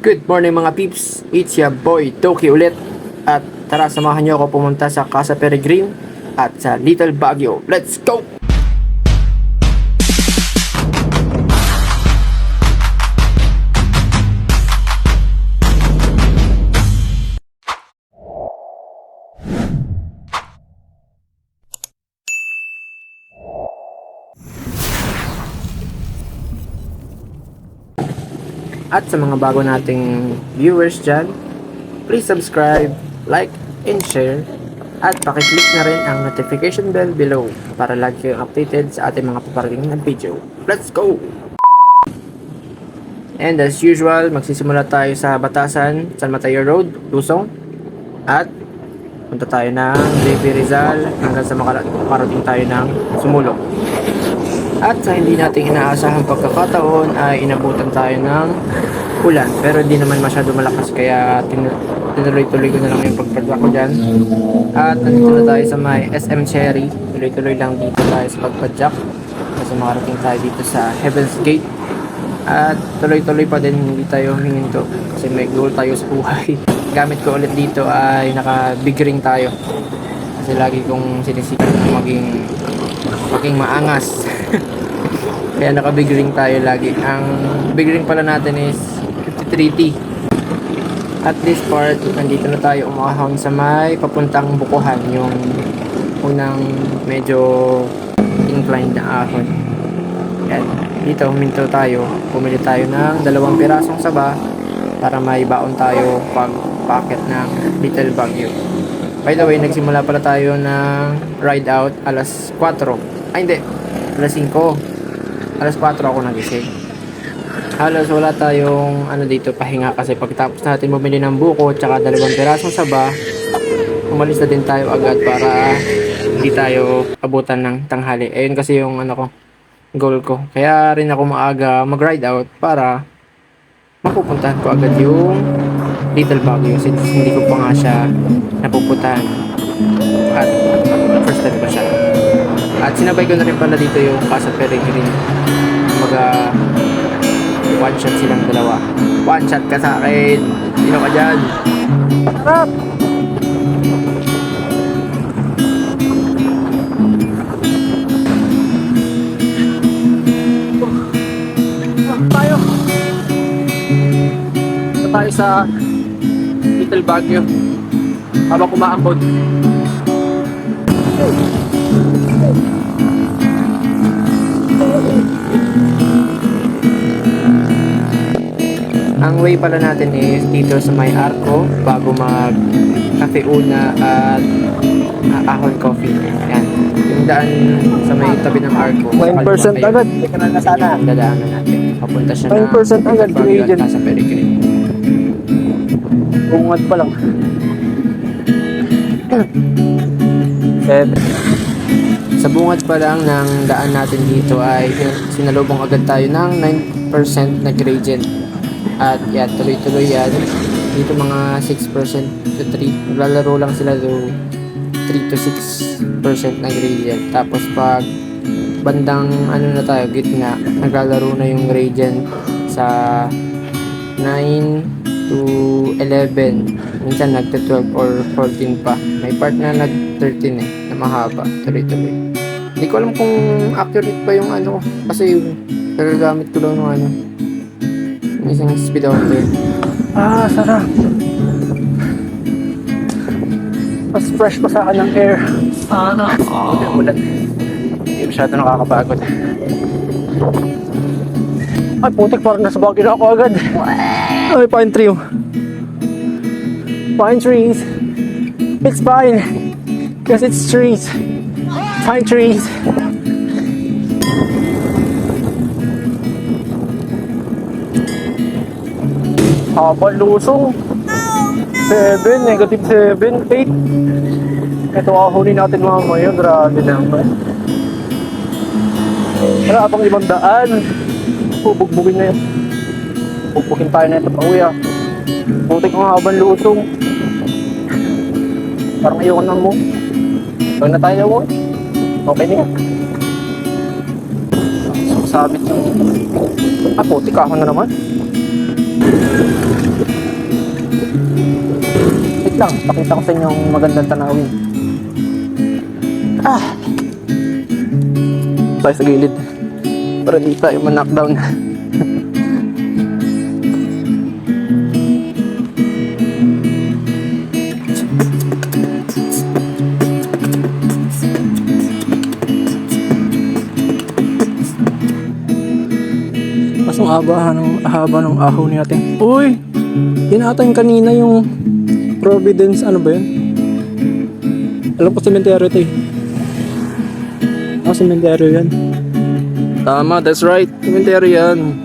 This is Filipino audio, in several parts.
Good morning mga peeps, it's your boy Toki ulit. At tara samahan niyo ako pumunta sa Casa Peregrine at sa Little Baguio. Let's go! At sa mga bago nating viewers dyan, please subscribe, like, and share. At pakiclick na rin ang notification bell below para lagi kayong updated sa ating mga paparating na video. Let's go! And as usual, magsisimula tayo sa Batasan, San Mateo Road, Lusong. At punta tayo ng JP Rizal hanggang sa makarating tayo ng Sumulong. At sa hindi natin inaasahang pagkakataon ay inabutan tayo ng ulan. Pero hindi naman masyado malakas kaya tinuloy-tuloy ko na lang yung pagpadwa ko dyan. At nandito na tayo sa may SM Cherry. Tuloy-tuloy lang dito tayo sa pagpadyak. Kasi makarating tayo dito sa Heaven's Gate. At tuloy-tuloy pa din, hindi tayo huminto. Kasi may goal tayo sa buhay. Gamit ko ulit dito ay naka-big ring tayo. Kasi lagi kong sinisipan na maging maangas. Kaya naka-big ring tayo lagi. Ang big ring pala natin is 53T. At this part, nandito na tayo umahon sa may papuntang Bukuhan, yung unang medyo inclined na ahon. Yan. Dito huminto tayo. Pumili tayo ng 2 pirasong saba para may baon tayo pag packet ng Little Baguio. By the way, nagsimula pala tayo ng ride out alas 4. Ay hindi, alas 5. Alas 4 ako nagising. Halos wala tayong dito pahinga kasi pagtapos natin bumili ng buko at saka 2 pirasong saba, umalis na din tayo agad para hindi tayo abutan ng tanghali. Ayun kasi yung goal ko. Kaya rin ako maaga mag-ride out para mapupuntahan ko agad yung Little Baguio since hindi ko pa nga siya napupuntahan. At first time ko siya. At sinabay ko na rin pala dito yung Casa Peregrine. One shot silang dalawa. One shot ka sa akin. Sino ka dyan? Harap! Tayo! Ito tayo sa Little Baguio. Habang kumaambod. Ang way pala natin is dito sa may Arco bago mag Cafe Una at Ahon Coffee. Yan. Yung daan sa may tabi ng Arco. 9% agad. Teka na sana. Dadaanan natin. Papunta siya 9% agad. Baguio at Casa Peregrine. Bungad pa lang. 7. Sa bungad pa lang ng daan natin dito ay sinalubong agad tayo ng 9% na gradient. At yan, tuloy-tuloy yan. Dito mga 6% to 3. Naglalaro lang sila do 3 to 6% na gradient. Tapos pag bandang na tayo, gitna, naglalaro na yung gradient sa 9 to 11. Minsan nagte-12 or 14 pa. May part na nag-13 na mahaba. Tuloy-tuloy. Hindi ko alam kung accurate pa yung kasi nagagamit ko lang ng isang speedometer. Sarap. Mas fresh pa sa akin ng air. Ulan. Hindi masyado nakakapagod. Ay, putik, parang nasa Baguio na ako agad. Ay, pine tree. Pine trees. It's fine. Because it's trees. Pine trees. Habang lusong. 7, negative 7, 8. Ito ahuli natin mamaya. Grabe naman. Tara, abang 500. Bugbugin na yan. Bugbugin tayo na ito pa uya. Putik mga habang lusong. Parang ayoko na mo. Huwag na tayo na mo. Okay na yan. Sabit yung putik ako na naman. lang, pakita ko sa inyo ang magandang tanawin. Tayo sa gilid para di tayo ma-knockdown. Mas ang haba ng ahon natin. Uy! Yan ata yung kanina yung Providence, ano ba yun? Alam ko cemetery ito eh. Cemetery yan. Tama, that's right. Cemetery yan.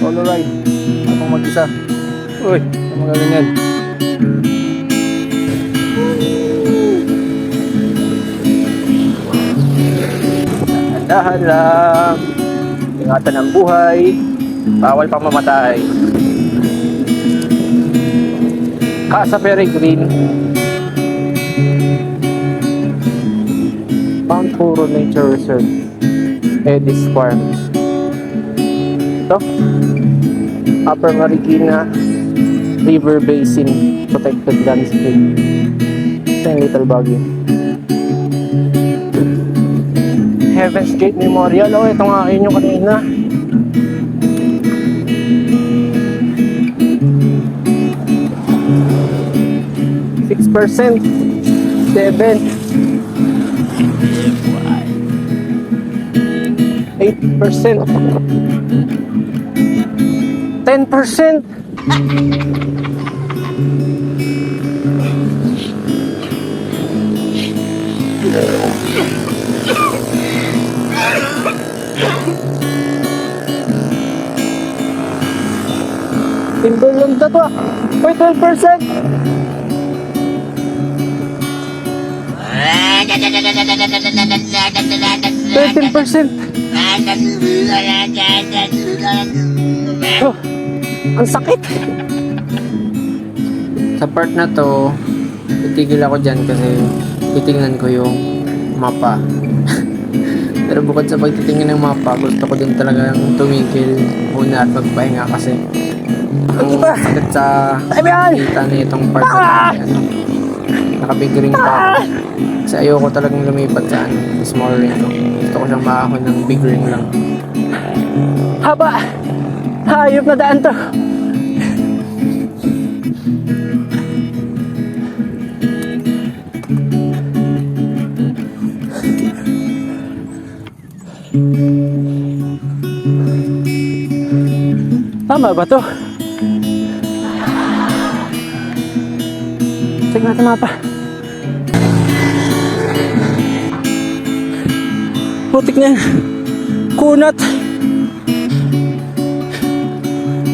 Solo ride. Akong mag-isa. Uy, ang mga ganyan. Dahan lang. Ingatan ang buhay. Bawal pang mamatay. Casa Peregrine. Mount Puro Nature Reserve. Edis Farm. Ito. Upper Marikina River Basin Protected Landscape. Ito yung Little Baguio. Heaven's Gate Memorial. Oh, ito nga yun yung kanina. %, 7, 8%, 10%. Timber lang ito to. Uy, 12%. 13%. Oh, ang sakit. Sa part na to, titigil ako dyan kasi titingnan ko yung mapa. Pero bukod sa pagtitingin ng mapa, gusto ko din talagang tumigil muna at magpahinga kasi ang sakit sa kita na itong part na ano, nakabig ring pa ako. Kasi ayoko talagang lumipat sa ano, small ring ko. Gusto ko siyang maahon ng big ring lang. Haba! Hayop na daan to. Tama ba to? Check natin mapa. Putik na yan. Kunat.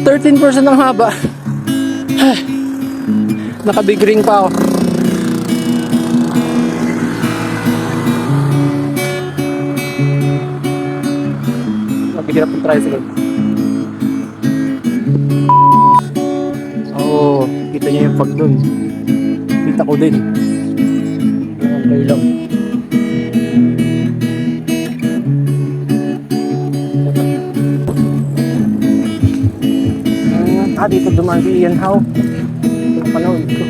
13% ang haba. Naka-big ring pa ako. Mapigil ako tricycle. Oo, kita niya yung fog dun. Kita ko din. Okay lang. Dito dumaan si Ian Howe. Ito panood ko.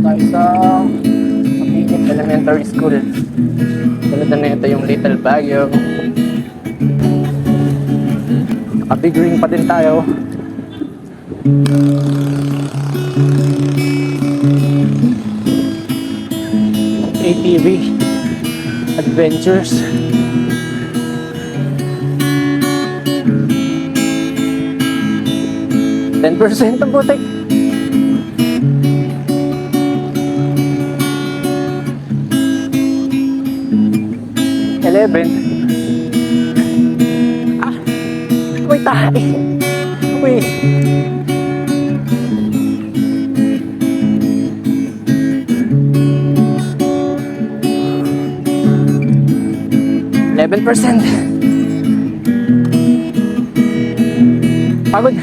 Tayo sa Mapigit Elementary School. Sunod na ito yung Little Baguio. Naka-big ring pa din tayo. ATV Adventures. 10% ang putik. Uy, tayo. Uy. %. Pagod.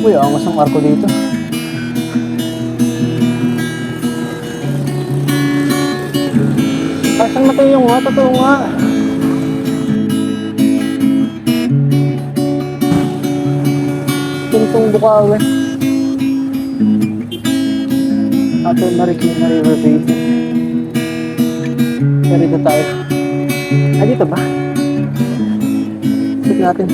Uy, angas ang arko dito. Saan matayo nga? Totoo nga. Tuntong Bukawi. Ato Marikina River Basin. Dito tayo. Ah, dito ba? Check natin.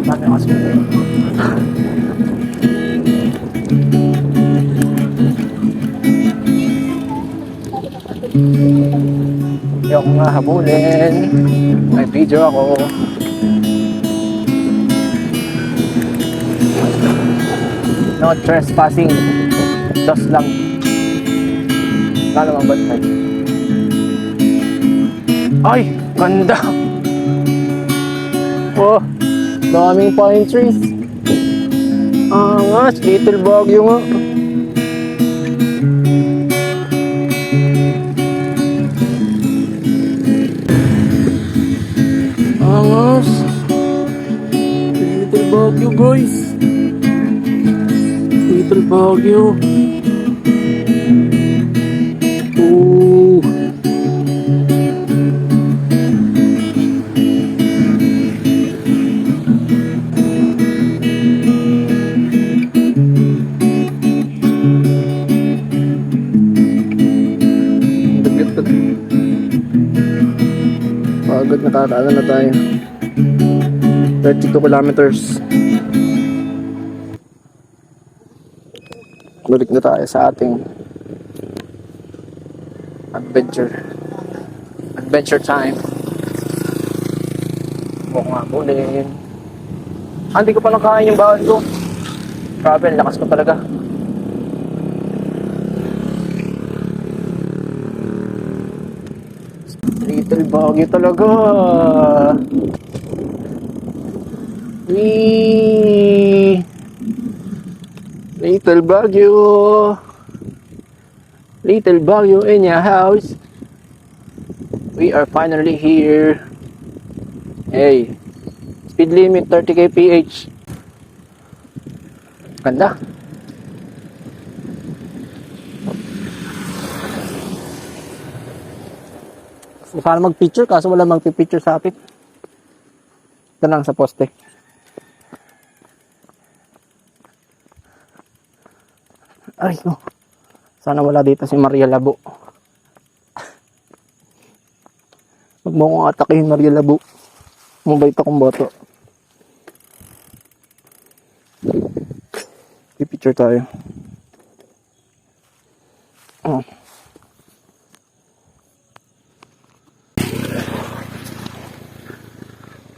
Dami kasi. Hindi ako nga habulin. May video ako. No trespassing. Dos lang. Wala namang bantay. Ay! Ganda! Oh! Daming pine trees. Angas! Little Baguio nga. Angas! Little Baguio, guys. Little Baguio. Oh! Pagod, nakakaano na tayo. 32 kilometers. Balik na tayo sa ating adventure time. Huwag nga bulin. Hindi ko pa nakain yung bawal ko. Grabe, lakas ko talaga. Little Baguio talaga. Wee! Little Baguio. Little Baguio in your house. We are finally here. Hey. Speed limit 30 kph. Ganda. Sana mag-picture kaso wala mag-picture sa akin. Ito lang sa poste. Ay, no. Sana wala dito si Maria Labo. Huwag mo akong atakihin, Maria Labo. Mabait akong boto. I-picture tayo. Oh.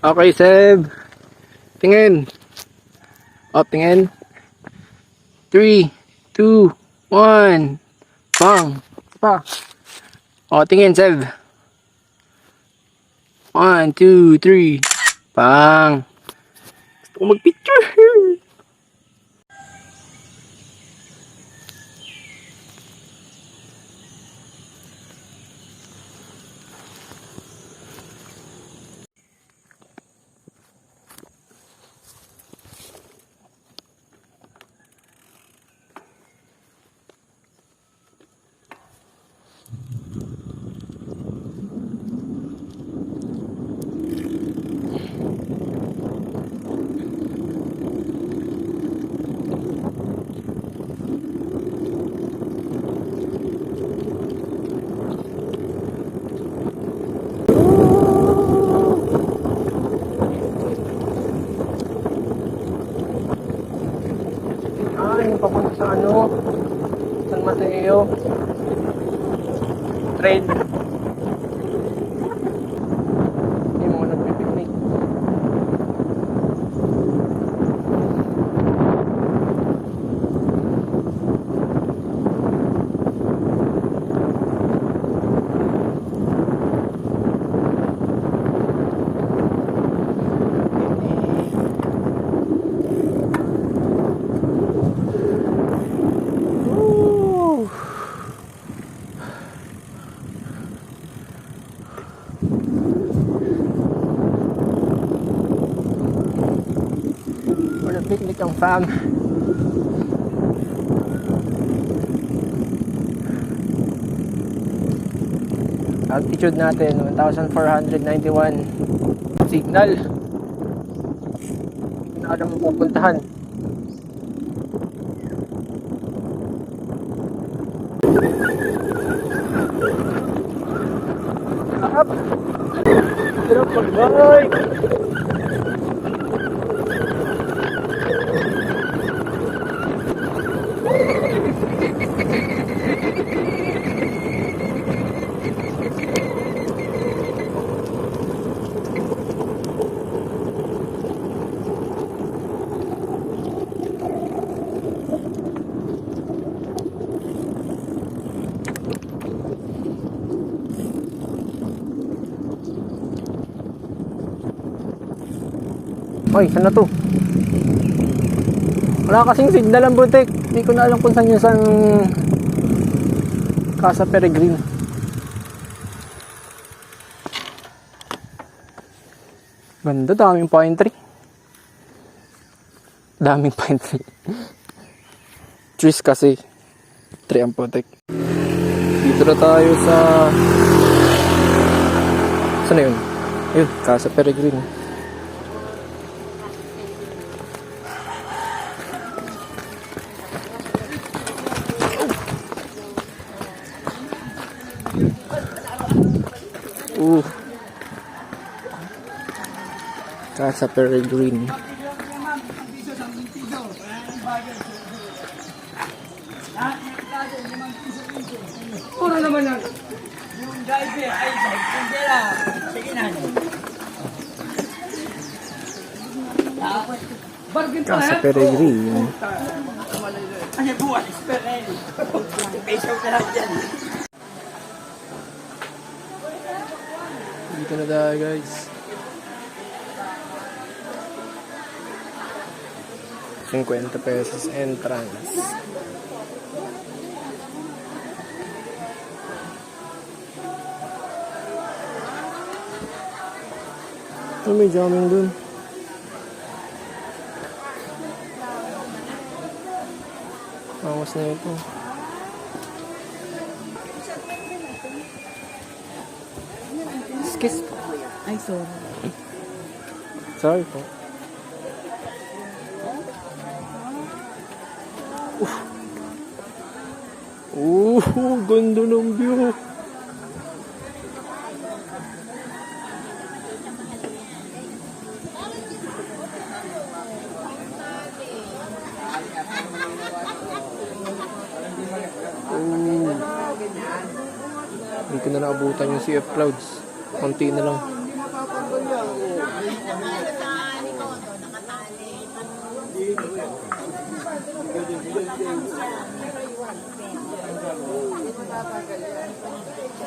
Okay, Seb. Tingin. O, tingin. 3, 2, 1. Bang. Pa. O, tingin, Seb. 1, 2, 3. Bang. Gusto ko mag-picture. Train. Yung mga nagpipiknik. Woo! Wala picnic ang fam. Altitude natin 1,491. Signal. Hindi na alam mo pupuntahan. Up. Hirap mag-bike. Oy, saan na to? Wala kasing signal ang butik. Hindi ko na alam kung saan yung sang Casa Peregrine. Ganda, daming pine tree. Daming pine tree. Trees kasi. Tree ang putik. Dito na tayo sa... Saan na yun? Yun, Casa Peregrine. Casa Peregrine. Puro naman lang. Yung driver ay sandera. Sige na. Bargain pa Casa Peregrine. Ano buwan? Esperel. Peso ka lang dyan. Dito na tayo, guys. 50 pesos entrance. Oh, may jamming dun. Awas na ito. Excuse po. Ay, sorry. Sorry po. Ganda ng view. Hindi ko na naabutan yung Sea of Clouds. Konti na lang.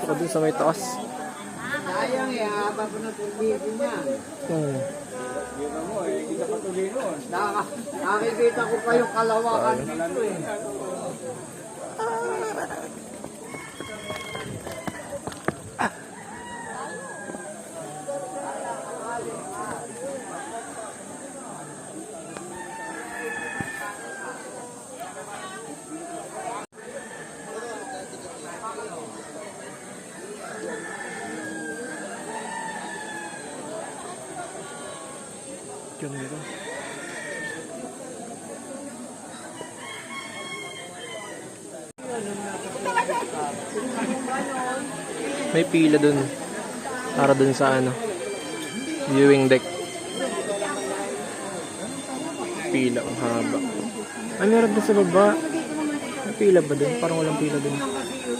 Ako dun sa may taas. Sayang eh, haba ko na video niya. Nakikita ko pa yung kalawakan dito eh. Yun nito. May pila dun. Para dun sa ano. Viewing deck. Pila ang haba. Ay, meron dun sa baba. May pila ba dun? Parang walang pila dun. Ano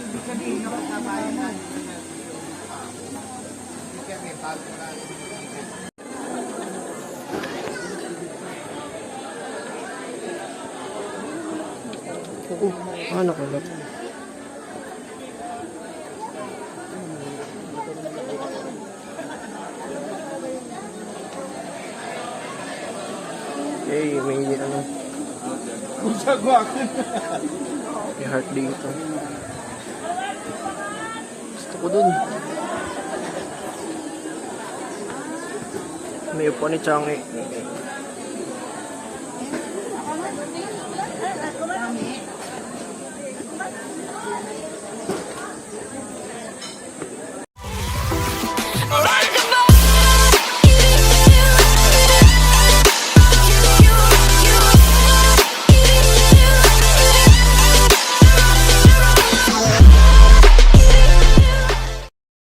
ko ba? Eh, may ano. May heart dito. Gusto ko dun. May upo ni Chang eh.